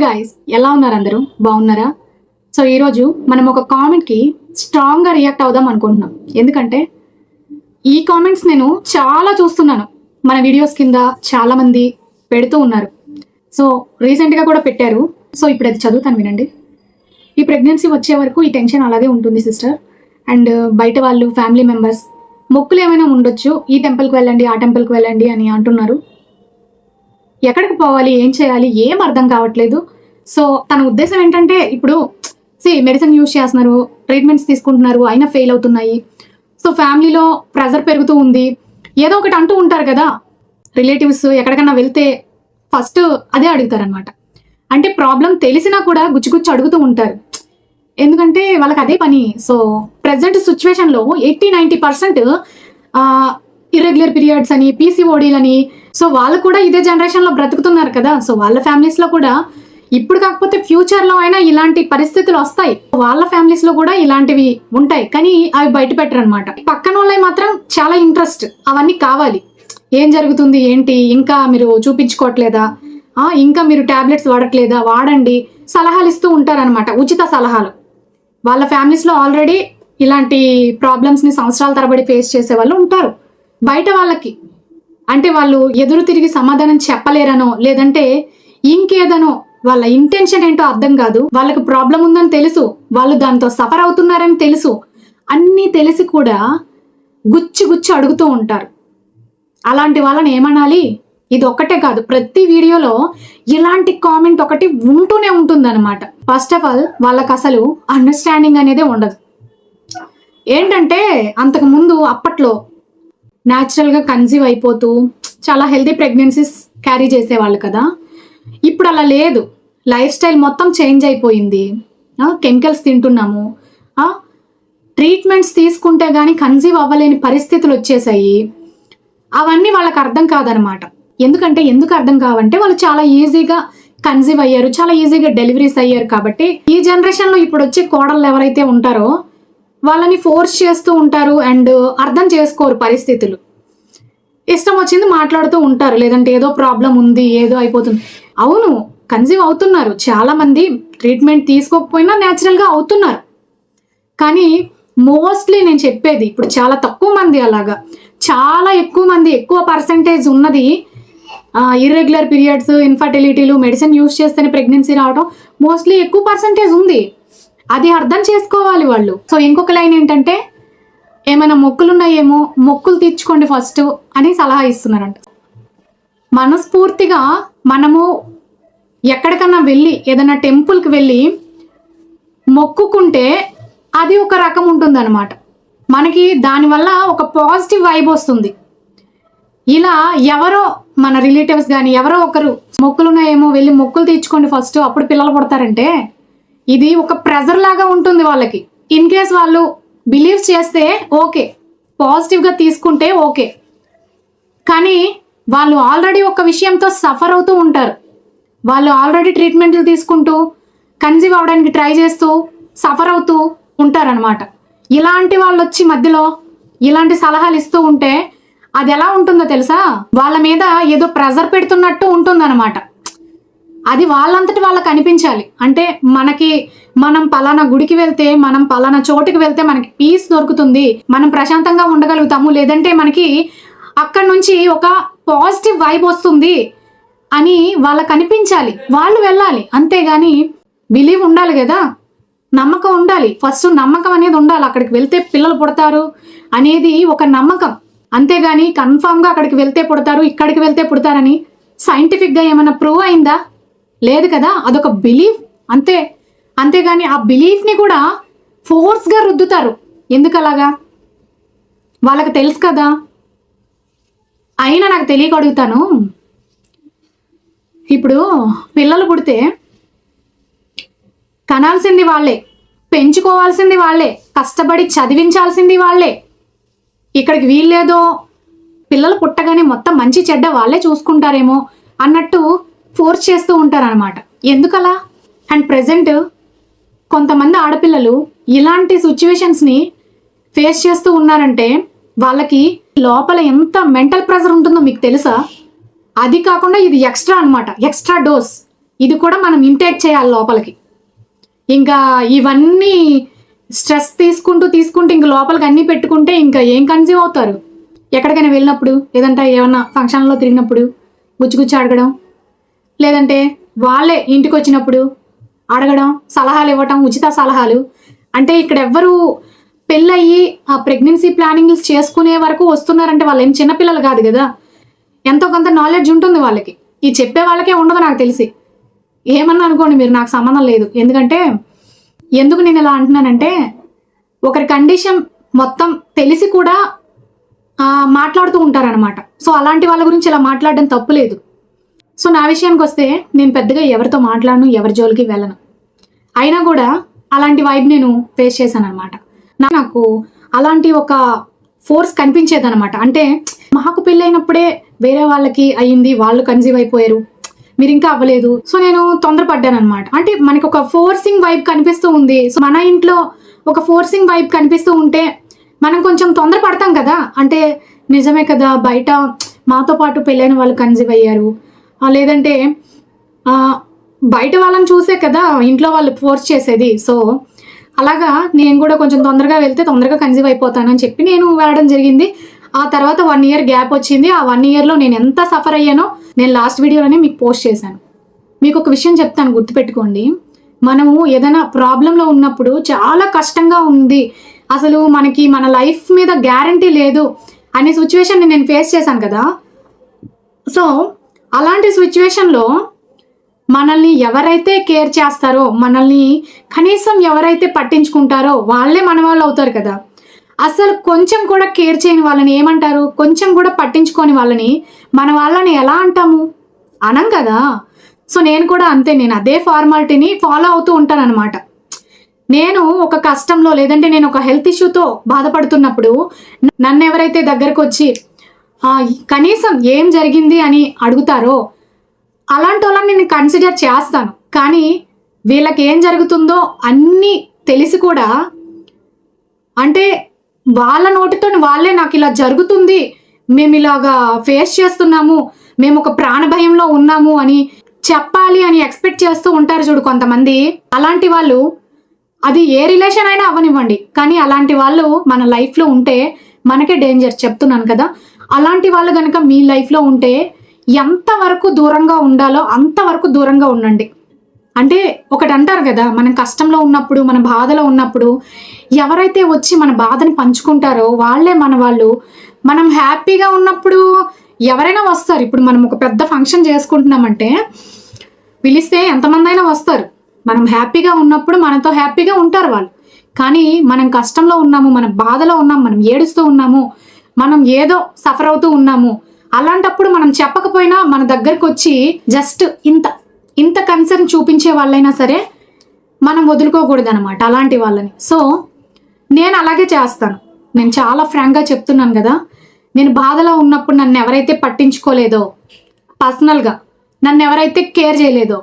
Guys, ఎలా ఉన్నారు? అందరూ బాగున్నారా? సో ఈరోజు మనం ఒక కామెంట్కి స్ట్రాంగ్గా రియాక్ట్ అవుదాం అనుకుంటున్నాం. ఎందుకంటే ఈ కామెంట్స్ నేను చాలా చూస్తున్నాను. మన వీడియోస్ కింద చాలామంది పెడుతూ ఉన్నారు. సో రీసెంట్గా కూడా పెట్టారు. సో ఇప్పుడు అది చదువుతాను, వినండి. ఈ ప్రెగ్నెన్సీ వచ్చే వరకు ఈ టెన్షన్ అలాగే ఉంటుంది సిస్టర్. అండ్ బయట వాళ్ళు, ఫ్యామిలీ మెంబర్స్ మొక్కులు ఏమైనా ఉండొచ్చు, ఈ టెంపుల్కి వెళ్ళండి, ఆ టెంపుల్కి వెళ్ళండి అని అంటున్నారు. ఎక్కడికి పోవాలి, ఏం చేయాలి, ఏం అర్థం కావట్లేదు. సో తన ఉద్దేశం ఏంటంటే, ఇప్పుడు మెడిసిన్ యూజ్ చేస్తున్నారు, ట్రీట్మెంట్స్ తీసుకుంటున్నారు, అయినా ఫెయిల్ అవుతున్నాయి. సో ఫ్యామిలీలో ప్రెజర్ పెరుగుతూ ఉంది. ఏదో ఒకటి అంటూ ఉంటారు కదా రిలేటివ్స్. ఎక్కడికన్నా వెళ్తే ఫస్ట్ అదే అడుగుతారనమాట. అంటే ప్రాబ్లం తెలిసినా కూడా గుచ్చి అడుగుతూ ఉంటారు, ఎందుకంటే వాళ్ళకి అదే పని. సో ప్రజెంట్ సిచ్యువేషన్లో 80-90% ఇర్రెగ్యులర్ పీరియడ్స్ అని, పీసీఓడీలని. సో వాళ్ళు కూడా ఇదే జనరేషన్లో బ్రతుకుతున్నారు కదా. సో వాళ్ళ ఫ్యామిలీస్లో కూడా ఇప్పుడు కాకపోతే ఫ్యూచర్లో అయినా ఇలాంటి పరిస్థితులు వస్తాయి. వాళ్ళ ఫ్యామిలీస్లో కూడా ఇలాంటివి ఉంటాయి, కానీ అవి బయట పెట్టరు అనమాట. పక్కన వాళ్ళకి మాత్రం చాలా ఇంట్రెస్ట్, అవన్నీ కావాలి. ఏం జరుగుతుంది ఏంటి, ఇంకా మీరు చూపించుకోవట్లేదా, ఇంకా మీరు ట్యాబ్లెట్స్ వాడట్లేదా, వాడండి, సలహాలు ఇస్తూ ఉంటారనమాట, ఉచిత సలహాలు. వాళ్ళ ఫ్యామిలీస్లో ఆల్రెడీ ఇలాంటి ప్రాబ్లమ్స్ని సంవత్సరాల తరబడి ఫేస్ చేసే వాళ్ళు ఉంటారు. బయట వాళ్ళకి అంటే వాళ్ళు ఎదురు తిరిగి సమాధానం చెప్పలేరనో, లేదంటే ఇంకేదనో, వాళ్ళ ఇంటెన్షన్ ఏంటో అర్థం కాదు. వాళ్ళకి ప్రాబ్లం ఉందని తెలుసు, వాళ్ళు దాంతో సఫర్ అవుతున్నారని తెలుసు, అన్నీ తెలిసి కూడా గుచ్చి అడుగుతూ ఉంటారు. అలాంటి వాళ్ళని ఏమనాలి? ఇది ఒక్కటే కాదు, ప్రతి వీడియోలో ఇలాంటి కామెంట్ ఒకటి ఉంటూనే ఉంటుందన్నమాట. ఫస్ట్ ఆఫ్ ఆల్ వాళ్ళకి అసలు అండర్స్టాండింగ్ అనేది ఉండదు. ఏంటంటే అంతకు ముందు అప్పట్లో న్యాచురల్గా కన్సీవ్ అయిపోతూ చాలా హెల్తీ ప్రెగ్నెన్సీస్ క్యారీ చేసేవాళ్ళు కదా. ఇప్పుడు అలా లేదు, లైఫ్ స్టైల్ మొత్తం చేంజ్ అయిపోయింది. కెమికల్స్ తింటున్నాము, ట్రీట్మెంట్స్ తీసుకుంటే కానీ కన్సీవ్ అవ్వలేని పరిస్థితులు వచ్చేసాయి. అవన్నీ వాళ్ళకి అర్థం కాదనమాట. ఎందుకు అర్థం కావంటే వాళ్ళు చాలా ఈజీగా కన్సీవ్ అయ్యారు, చాలా ఈజీగా డెలివరీస్ అయ్యారు. కాబట్టి ఈ జనరేషన్లో ఇప్పుడు వచ్చే కోడళ్ళు ఎవరైతే ఉంటారో వాళ్ళని ఫోర్స్ చేస్తూ ఉంటారు అండ్ అర్థం చేసుకోరు పరిస్థితులు. ఇష్టం వచ్చింది మాట్లాడుతూ ఉంటారు, లేదంటే ఏదో ప్రాబ్లం ఉంది, ఏదో అయిపోతుంది. అవును, కన్సీవ్ అవుతున్నారు చాలామంది, ట్రీట్మెంట్ తీసుకోకపోయినా న్యాచురల్గా అవుతున్నారు. కానీ మోస్ట్లీ నేను చెప్పేది ఇప్పుడు చాలా తక్కువ మంది, అలాగా చాలా ఎక్కువ మంది, ఎక్కువ పర్సంటేజ్ ఉన్నది ఇర్రెగ్యులర్ పీరియడ్స్, ఇన్ఫర్టిలిటీలు, మెడిసిన్ యూజ్ చేస్తేనే ప్రెగ్నెన్సీ రావడం మోస్ట్లీ ఎక్కువ పర్సంటేజ్ ఉంది. అది అర్థం చేసుకోవాలి వాళ్ళు. సో ఇంకొక లైన్ ఏంటంటే, ఏమైనా మొక్కులున్నాయేమో మొక్కులు తీర్చుకోండి ఫస్ట్ అని సలహా ఇస్తున్నారంట. మనస్ఫూర్తిగా మనము ఎక్కడికన్నా వెళ్ళి, ఏదైనా టెంపుల్కి వెళ్ళి మొక్కుకుంటే అది ఒక రకం ఉంటుందన్నమాట. మనకి దానివల్ల ఒక పాజిటివ్ వైబ్ వస్తుంది. ఇలా ఎవరో మన రిలేటివ్స్ కానీ ఎవరో ఒకరు మొక్కులున్నాయేమో వెళ్ళి మొక్కులు తీర్చుకోండి ఫస్ట్, అప్పుడు పిల్లలు పుడతారంటే ఇది ఒక ప్రెజర్ లాగా ఉంటుంది వాళ్ళకి. ఇన్ కేస్ వాళ్ళు బిలీవ్ చేస్తే ఓకే, పాజిటివ్గా తీసుకుంటే ఓకే. కానీ వాళ్ళు ఆల్రెడీ ఒక విషయంతో సఫర్ అవుతూ ఉంటారు. వాళ్ళు ఆల్రెడీ ట్రీట్మెంట్లు తీసుకుంటూ కన్సీవ్ అవడానికి ట్రై చేస్తూ సఫర్ అవుతూ ఉంటారనమాట. ఇలాంటి వాళ్ళు వచ్చి మధ్యలో ఇలాంటి సలహాలు ఇస్తూ ఉంటే అది ఎలా ఉంటుందో తెలుసా? వాళ్ళ మీద ఏదో ప్రెజర్ పెడుతున్నట్టు ఉంటుందన్నమాట. అది వాళ్ళంతటి వాళ్ళకి అనిపించాలి. అంటే మనం పలానా గుడికి వెళ్తే, మనం పలానా చోటుకి వెళ్తే మనకి పీస్ దొరుకుతుంది, మనం ప్రశాంతంగా ఉండగలుగుతాము, లేదంటే మనకి అక్కడి నుంచి ఒక పాజిటివ్ వైబ్ వస్తుంది అని వాళ్ళకి అనిపించాలి. వాళ్ళు వెళ్ళాలి, అంతేగాని బిలీవ్ ఉండాలి కదా, నమ్మకం ఉండాలి. ఫస్ట్ నమ్మకం అనేది ఉండాలి. అక్కడికి వెళ్తే పిల్లలు పుడతారు అనేది ఒక నమ్మకం, అంతేగాని కన్ఫామ్గా అక్కడికి వెళ్తే పుడతారు, ఇక్కడికి వెళ్తే పుడతారని సైంటిఫిక్గా ఏమైనా ప్రూవ్ అయిందా? లేదు కదా. అదొక బిలీఫ్ అంతే. అంతేగాని ఆ బిలీఫ్ని కూడా ఫోర్స్గా రుద్దుతారు. ఎందుకు అలాగా? వాళ్ళకి తెలుసు కదా. అయినా నాకు తెలియక అడుగుతాను, ఇప్పుడు పిల్లలు పుడితే కనాల్సింది వాళ్ళే, పెంచుకోవాల్సింది వాళ్ళే, కష్టపడి చదివించాల్సింది వాళ్ళే. ఇక్కడికి వీళ్ళేదో పిల్లలు పుట్టగానే మొత్తం మంచి చెడ్డ వాళ్ళే చూసుకుంటారేమో అన్నట్టు ఫోర్స్ చేస్తూ ఉంటారనమాట. ఎందుకలా? అండ్ ప్రజెంట్ కొంతమంది ఆడపిల్లలు ఇలాంటి సిచ్యువేషన్స్ని ఫేస్ చేస్తూ ఉన్నారంటే వాళ్ళకి లోపల ఎంత మెంటల్ ప్రెషర్ ఉంటుందో మీకు తెలుసా? అది కాకుండా ఇది ఎక్స్ట్రా అనమాట, ఎక్స్ట్రా డోస్. ఇది కూడా మనం ఇంటేక్ చేయాలి లోపలికి. ఇంకా ఇవన్నీ స్ట్రెస్ తీసుకుంటూ ఇంక లోపలికి అన్నీ పెట్టుకుంటే ఇంకా ఏం కన్జ్యూమ్ అవుతారు? ఎక్కడికైనా వెళ్ళినప్పుడు, లేదంటే ఏమన్నా ఫంక్షన్లో తిరిగినప్పుడు గుచ్చి అడగడం, లేదంటే వాళ్ళే ఇంటికి వచ్చినప్పుడు అడగడం, సలహాలు ఇవ్వటం, ఉచిత సలహాలు. అంటే ఇక్కడ ఎవ్వరు పెళ్ళయ్యి ఆ ప్రెగ్నెన్సీ ప్లానింగ్స్ చేసుకునే వరకు వస్తున్నారంటే వాళ్ళు ఏం చిన్నపిల్లలు కాదు కదా, ఎంతో కొంత నాలెడ్జ్ ఉంటుంది వాళ్ళకి. ఈ చెప్పే వాళ్ళకే ఉండదు నాకు తెలిసి. ఏమన్నా అనుకోండి మీరు, నాకు సంబంధం లేదు. ఎందుకు నేను ఇలా అంటున్నానంటే, ఒకరి కండిషన్ మొత్తం తెలిసి కూడా మాట్లాడుతూ ఉంటారనమాట. సో అలాంటి వాళ్ళ గురించి ఇలా మాట్లాడడం తప్పు లేదు. సో నా విషయానికి వస్తే నేను పెద్దగా ఎవరితో మాట్లాడను, ఎవరి జోలికి వెళ్ళను. అయినా కూడా అలాంటి వైబ్ నేను ఫేస్ చేశాను అనమాట. నాకు అలాంటి ఒక ఫోర్స్ కనిపించేది అనమాట. అంటే మాకు పెళ్ళైనప్పుడే వేరే వాళ్ళకి అయ్యింది, వాళ్ళు కన్సీవ్ అయిపోయారు, మీరు ఇంకా అవ్వలేదు. సో నేను తొందరపడ్డాను అనమాట. అంటే మనకి ఒక ఫోర్సింగ్ వైబ్ కనిపిస్తూ ఉంది. సో మన ఇంట్లో ఒక ఫోర్సింగ్ వైబ్ కనిపిస్తూ ఉంటే మనం కొంచెం తొందరపడతాం కదా. అంటే నిజమే కదా, బయట మాతో పాటు పెళ్ళైన వాళ్ళు కన్సీవ్ అయ్యారు, లేదంటే బయట వాళ్ళని చూసే కదా ఇంట్లో వాళ్ళు ఫోర్స్ చేసేది. సో అలాగా నేను కూడా కొంచెం తొందరగా వెళ్తే తొందరగా కన్సీవ్ అయిపోతానని చెప్పి నేను వెళ్ళడం జరిగింది. ఆ తర్వాత 1 year గ్యాప్ వచ్చింది. ఆ 1 yearలో నేను ఎంత సఫర్ అయ్యానో నేను లాస్ట్ వీడియోలోనే మీకు పోస్ట్ చేశాను. మీకు ఒక విషయం చెప్తాను, గుర్తుపెట్టుకోండి. మనము ఏదైనా ప్రాబ్లంలో ఉన్నప్పుడు చాలా కష్టంగా ఉంది, అసలు మనకి మన లైఫ్ మీద గ్యారంటీ లేదు అనే సిచ్యువేషన్ నేను ఫేస్ చేశాను కదా. సో అలాంటి సిచ్యువేషన్లో మనల్ని ఎవరైతే కేర్ చేస్తారో, మనల్ని కనీసం ఎవరైతే పట్టించుకుంటారో వాళ్ళే మన వాళ్ళు అవుతారు కదా. అసలు కొంచెం కూడా కేర్ చేయని వాళ్ళని ఏమంటారు? కొంచెం కూడా పట్టించుకోని వాళ్ళని మన వాళ్ళని ఎలా అంటాము? అనం కదా. సో నేను కూడా అంతే, నేను అదే ఫార్మాలిటీని ఫాలో అవుతూ ఉంటాను అనమాట. నేను ఒక కష్టంలో, లేదంటే నేను ఒక హెల్త్ ఇష్యూతో బాధపడుతున్నప్పుడు నన్ను ఎవరైతే దగ్గరకు వచ్చి కనీసం ఏం జరిగింది అని అడుగుతారో అలాంటి వాళ్ళని నేను కన్సిడర్ చేస్తాను. కానీ వీళ్ళకి ఏం జరుగుతుందో అన్నీ తెలిసి కూడా, అంటే వాళ్ళ నోటితో వాళ్ళే నాకు ఇలా జరుగుతుంది, మేము ఇలాగా ఫేస్ చేస్తున్నాము, మేము ఒక ప్రాణ భయంలో ఉన్నాము అని చెప్పాలి అని ఎక్స్పెక్ట్ చేస్తూ ఉంటారు చూడు కొంతమంది. అలాంటి వాళ్ళు, అది ఏ రిలేషన్ అయినా అవ్వనివ్వండి, కానీ అలాంటి వాళ్ళు మన లైఫ్లో ఉంటే మనకే డేంజర్, చెప్తున్నాను కదా. అలాంటి వాళ్ళు కనుక మీ లైఫ్లో ఉంటే ఎంతవరకు దూరంగా ఉండాలో అంతవరకు దూరంగా ఉండండి. అంటే ఒకటి అంటారు కదా, మనం కష్టంలో ఉన్నప్పుడు, మన బాధలో ఉన్నప్పుడు ఎవరైతే వచ్చి మన బాధని పంచుకుంటారో వాళ్ళే మన వాళ్ళు. మనం హ్యాపీగా ఉన్నప్పుడు ఎవరైనా వస్తారు. ఇప్పుడు మనం ఒక పెద్ద ఫంక్షన్ చేసుకుంటున్నామంటే పిలిస్తే ఎంతమంది అయినా వస్తారు. మనం హ్యాపీగా ఉన్నప్పుడు మనతో హ్యాపీగా ఉంటారు వాళ్ళు. కానీ మనం కష్టంలో ఉన్నాము, మన బాధలో ఉన్నాము, మనం ఏడుస్తూ ఉన్నాము, మనం ఏదో సఫర్ అవుతూ ఉన్నాము, అలాంటప్పుడు మనం చెప్పకపోయినా మన దగ్గరకు వచ్చి జస్ట్ ఇంత కన్సర్న్ చూపించే వాళ్ళైనా సరే మనం వదులుకోకూడదు అనమాట అలాంటి వాళ్ళని. సో నేను అలాగే చేస్తాను. నేను చాలా ఫ్రాంక్గా చెప్తున్నాను కదా. నేను బాధలో ఉన్నప్పుడు నన్ను ఎవరైతే పట్టించుకోలేదో, పర్సనల్గా నన్ను ఎవరైతే కేర్ చేయలేదో,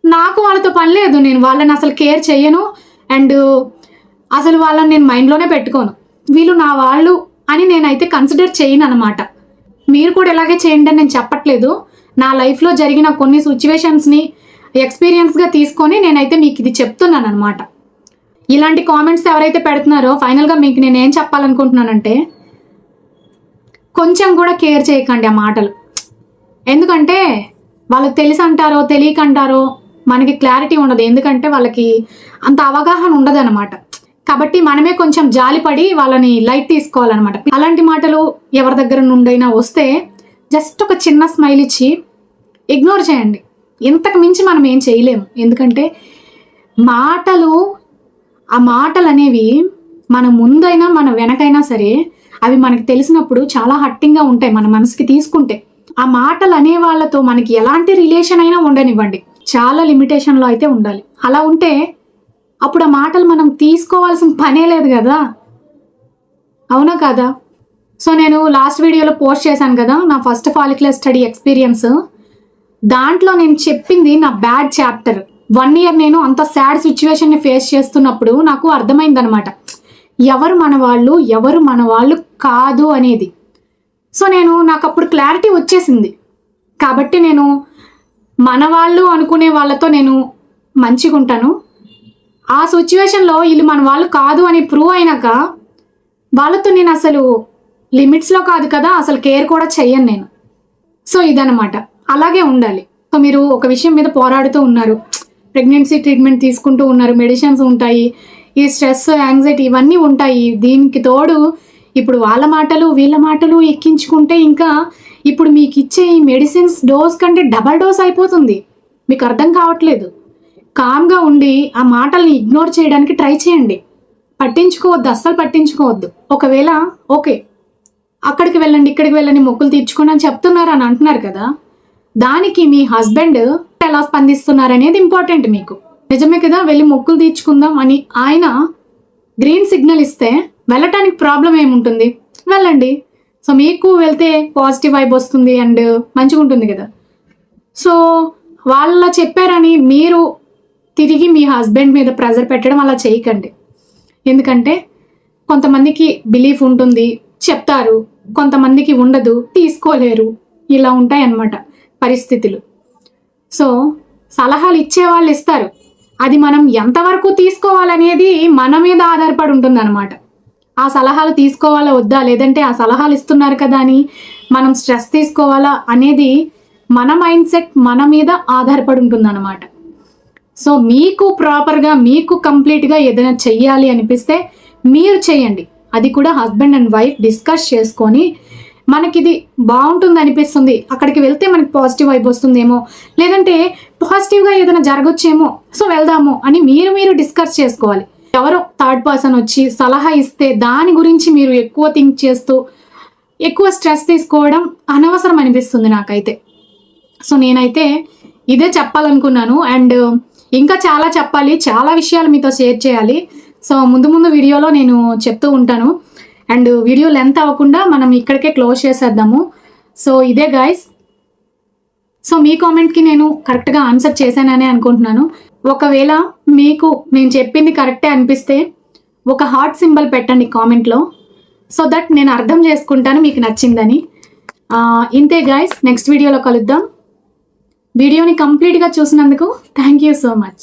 నాకు వాళ్ళతో పని లేదు. నేను వాళ్ళని అసలు కేర్ చేయను, అండ్ అసలు వాళ్ళని నేను మైండ్లోనే పెట్టుకోను. వీళ్ళు నా వాళ్ళు అని నేనైతే కన్సిడర్ చేయను అనమాట. మీరు కూడా ఇలాగే చేయండి అని నేను చెప్పట్లేదు. నా లైఫ్లో జరిగిన కొన్ని సిచ్యువేషన్స్ని ఎక్స్పీరియన్స్గా తీసుకొని నేనైతే మీకు ఇది చెప్తున్నాను అనమాట. ఇలాంటి కామెంట్స్ ఎవరైతే పెడుతున్నారో ఫైనల్గా మీకు నేను ఏం చెప్పాలనుకుంటున్నానంటే, కొంచెం కూడా కేర్ చేయకండి ఆ మాటలు. ఎందుకంటే వాళ్ళకి తెలిసి అంటారో తెలియకంటారో మనకి క్లారిటీ ఉండదు. ఎందుకంటే వాళ్ళకి అంత అవగాహన ఉండదు అనమాట. కాబట్టి మనమే కొంచెం జాలిపడి వాళ్ళని లైట్ తీసుకోవాలన్నమాట. అలాంటి మాటలు ఎవరి దగ్గర నుండైనా వస్తే జస్ట్ ఒక చిన్న స్మైల్ ఇచ్చి ఇగ్నోర్ చేయండి. ఇంతకు మించి మనం ఏం చేయలేము. ఎందుకంటే ఆ మాటలు అనేవి మన ముందైనా మన వెనకైనా సరే అవి మనకి తెలిసినప్పుడు చాలా హట్టింగ్గా ఉంటాయి మన మనసుకి తీసుకుంటే. ఆ మాటలు అనే వాళ్ళతో మనకి ఎలాంటి రిలేషన్ అయినా ఉండనివ్వండి, చాలా లిమిటేషన్లో అయితే ఉండాలి. అలా ఉంటే అప్పుడు ఆ మాటలు మనం తీసుకోవాల్సిన పనే లేదు కదా, అవునా కదా? సో నేను లాస్ట్ వీడియోలో పోస్ట్ చేశాను కదా నా ఫస్ట్ ఫాలిక్యులర్ స్టడీ ఎక్స్పీరియన్స్. దాంట్లో నేను చెప్పింది నా బ్యాడ్ చాప్టర్. 1 year నేను అంత సాడ్ సిచ్యువేషన్ని ఫేస్ చేస్తున్నప్పుడు నాకు అర్థమైందనమాట ఎవరు మన వాళ్ళు, ఎవరు మన వాళ్ళు కాదు అనేది. సో నాకు అప్పుడు క్లారిటీ వచ్చేసింది. కాబట్టి నేను మన వాళ్ళు అనుకునే వాళ్ళతో నేను మంచిగా ఉంటాను. ఆ సిచ్యువేషన్లో వీళ్ళు మన వాళ్ళు కాదు అని ప్రూవ్ అయినాక వాళ్ళతో నేను అసలు లిమిట్స్లో కాదు కదా, అసలు కేర్ కూడా చెయ్యను నేను. సో ఇదనమాట, అలాగే ఉండాలి. సో మీరు ఒక విషయం మీద పోరాడుతూ ఉన్నారు, ప్రెగ్నెన్సీ ట్రీట్మెంట్ తీసుకుంటూ ఉన్నారు, మెడిసిన్స్ ఉంటాయి, ఈ స్ట్రెస్ యాంగ్జైటీ ఇవన్నీ ఉంటాయి. దీనికి తోడు ఇప్పుడు వాళ్ళ మాటలు వీళ్ళ మాటలు ఎక్కించుకుంటే ఇంకా ఇప్పుడు మీకు ఇచ్చే ఈ మెడిసిన్స్ డోస్ కంటే డబల్ డోస్ అయిపోతుంది. మీకు అర్థం కావట్లేదు. కామ్గా ఉండి ఆ మాటల్ని ఇగ్నోర్ చేయడానికి ట్రై చేయండి. పట్టించుకోవద్దు, అస్సలు పట్టించుకోవద్దు. ఒకవేళ ఓకే అక్కడికి వెళ్ళండి ఇక్కడికి వెళ్ళండి మొక్కులు తీర్చుకోండి అని చెప్తున్నారు అని అంటున్నారు కదా, దానికి మీ హస్బెండ్ ఎలా స్పందిస్తున్నారు అనేది ఇంపార్టెంట్ మీకు. నిజమే కదా, వెళ్ళి మొక్కులు తీర్చుకుందాం అని ఆయన గ్రీన్ సిగ్నల్ ఇస్తే వెళ్ళటానికి ప్రాబ్లం ఏముంటుంది, వెళ్ళండి. సో మీకు వెళ్తే పాజిటివ్ వైబ్ వస్తుంది అండ్ మంచిగా ఉంటుంది కదా. సో వాళ్ళ చెప్పారని మీరు తిరిగి మీ హస్బెండ్ మీద ప్రెజర్ పెట్టడం అలా చేయకండి. ఎందుకంటే కొంతమందికి బిలీఫ్ ఉంటుంది, చెప్తారు, కొంతమందికి ఉండదు, తీసుకోలేరు, ఇలా ఉంటాయి అన్నమాట పరిస్థితులు. సో సలహాలు ఇచ్చేవాళ్ళు ఇస్తారు, అది మనం ఎంతవరకు తీసుకోవాలనేది మన మీద ఆధారపడి ఉంటుంది అనమాట. ఆ సలహాలు తీసుకోవాలా వద్దా, లేదంటే ఆ సలహాలు ఇస్తున్నారు కదా అని మనం స్ట్రెస్ తీసుకోవాలా అనేది మన మైండ్ సెట్ మన మీద ఆధారపడి ఉంటుంది అనమాట. సో మీకు ప్రాపర్గా మీకు కంప్లీట్గా ఏదైనా చెయ్యాలి అనిపిస్తే మీరు చేయండి. అది కూడా హస్బెండ్ అండ్ వైఫ్ డిస్కస్ చేసుకొని మనకిది బాగుంటుంది అనిపిస్తుంది, అక్కడికి వెళ్తే మనకి పాజిటివ్ వైబ్ వస్తుందేమో, లేదంటే పాజిటివ్గా ఏదైనా జరగచ్చేమో, సో వెళ్దాము అని మీరు డిస్కస్ చేసుకోవాలి. ఎవరో థర్డ్ పర్సన్ వచ్చి సలహా ఇస్తే దాని గురించి మీరు ఎక్కువ థింక్ చేస్తూ ఎక్కువ స్ట్రెస్ తీసుకోవడం అనవసరం అనిపిస్తుంది నాకైతే. సో నేనైతే ఇదే చెప్పాలనుకున్నాను. అండ్ ఇంకా చాలా చెప్పాలి, చాలా విషయాలు మీతో షేర్ చేయాలి. సో ముందు వీడియోలో నేను చెప్తూ ఉంటాను. అండ్ వీడియో లెంత్ అవ్వకుండా మనం ఇక్కడికే క్లోజ్ చేసేద్దాము. సో ఇదే గైస్. సో మీ కామెంట్కి నేను కరెక్ట్గా ఆన్సర్ చేశానని అనుకుంటున్నాను. ఒకవేళ మీకు నేను చెప్పింది కరెక్టే అనిపిస్తే ఒక హార్ట్ సింబల్ పెట్టండి కామెంట్లో, సో దట్ నేను అర్థం చేసుకుంటాను మీకు నచ్చిందని. ఇంతే గైస్, నెక్స్ట్ వీడియోలో కలుద్దాం. వీడియోని కంప్లీట్గా చూసినందుకు థ్యాంక్ యూ సో మచ్.